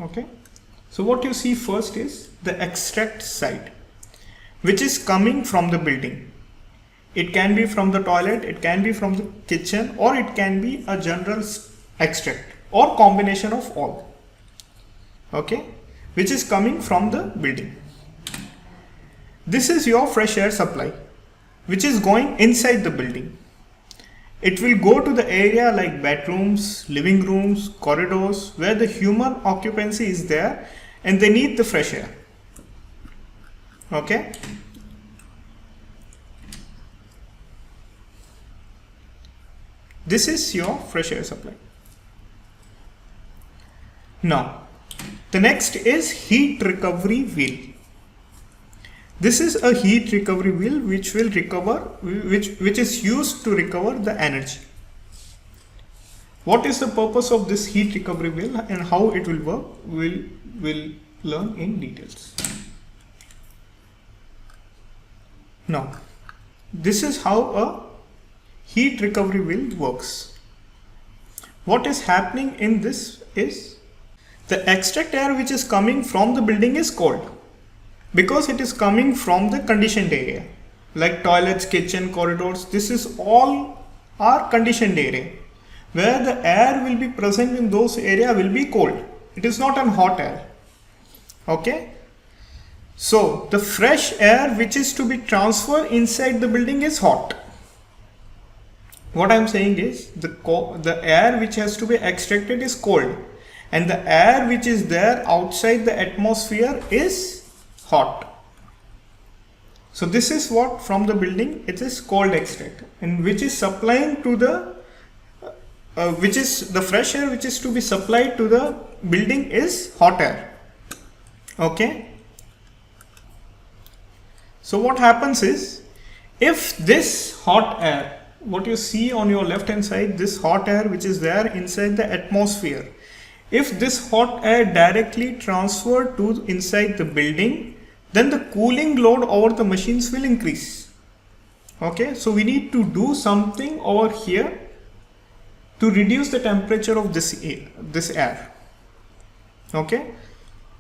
Okay, so what you see first is the extract side, which is coming from the building. It can be from the toilet, it can be from the kitchen, or it can be a general extract or combination of all. Okay, which is coming from the building. This is your fresh air supply, which is going inside the building. It will go to the area like bedrooms, living rooms, corridors, where the human occupancy is there and they need the fresh air. Okay. This is your fresh air supply. Now, the next is heat recovery wheel. This is a heat recovery wheel which will recover, which is used to recover the energy. What is the purpose of this heat recovery wheel and how it will work? We'll learn in details. Now, this is how a heat recovery wheel works. What is happening in this is the extract air which is coming from the building is cold, because it is coming from the conditioned area like toilets, kitchen, corridors. This is all our conditioned area, where the air will be present in those area will be cold. It is not an hot air. Okay, so the fresh air which is to be transferred inside the building is hot. What I am saying is the air which has to be extracted is cold, and the air which is there outside the atmosphere is hot. So this is what from the building, it is cold extract, and which is supplying to the which is the fresh air which is to be supplied to the building is hot air. Okay, so what happens is, if this hot air, what you see on your left hand side, this hot air which is there inside the atmosphere, if this hot air directly transferred to inside the building, then the cooling load over the machines will increase. Okay, so we need to do something over here to reduce the temperature of this air. Okay,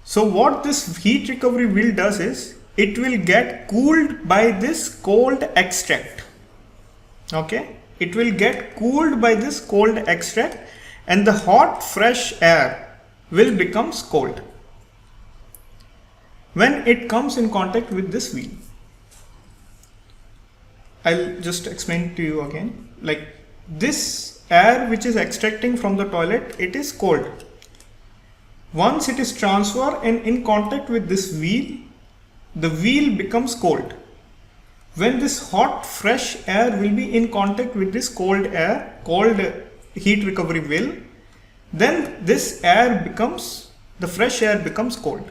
so what this heat recovery wheel does is, it will get cooled by this cold extract. Okay, it will get cooled by this cold extract, and the hot fresh air will becomes cold when it comes in contact with this wheel. I'll just explain to you again. Like this air which is extracting from the toilet, it is cold. Once it is transferred and in contact with this wheel, the wheel becomes cold. When this hot fresh air will be in contact with this cold air, cold heat recovery wheel, then this air becomes, the fresh air becomes cold,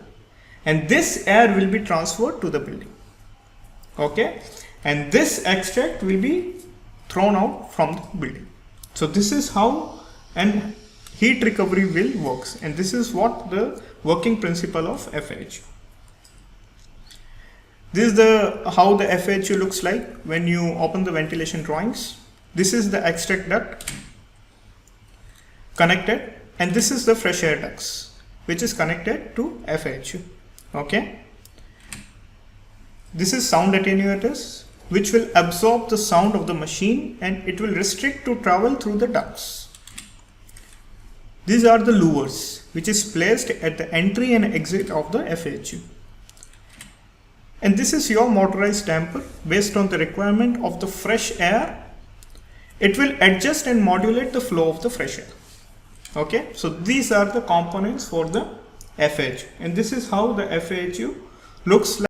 and this air will be transferred to the building. Okay, and this extract will be thrown out from the building. So this is how an heat recovery wheel works, and this is what the working principle of FAHU. This is how the FAHU looks like when you open the ventilation drawings. This is the extract duct connected, and this is the fresh air ducts which is connected to FAHU. Okay, this is sound attenuators which will absorb the sound of the machine, and it will restrict to travel through the ducts. These are the louvers which is placed at the entry and exit of the FAHU. And this is your motorized damper. Based on the requirement of the fresh air, it will adjust and modulate the flow of the fresh air. Okay, so these are the components for the FAHU, and this is how the FAHU looks like.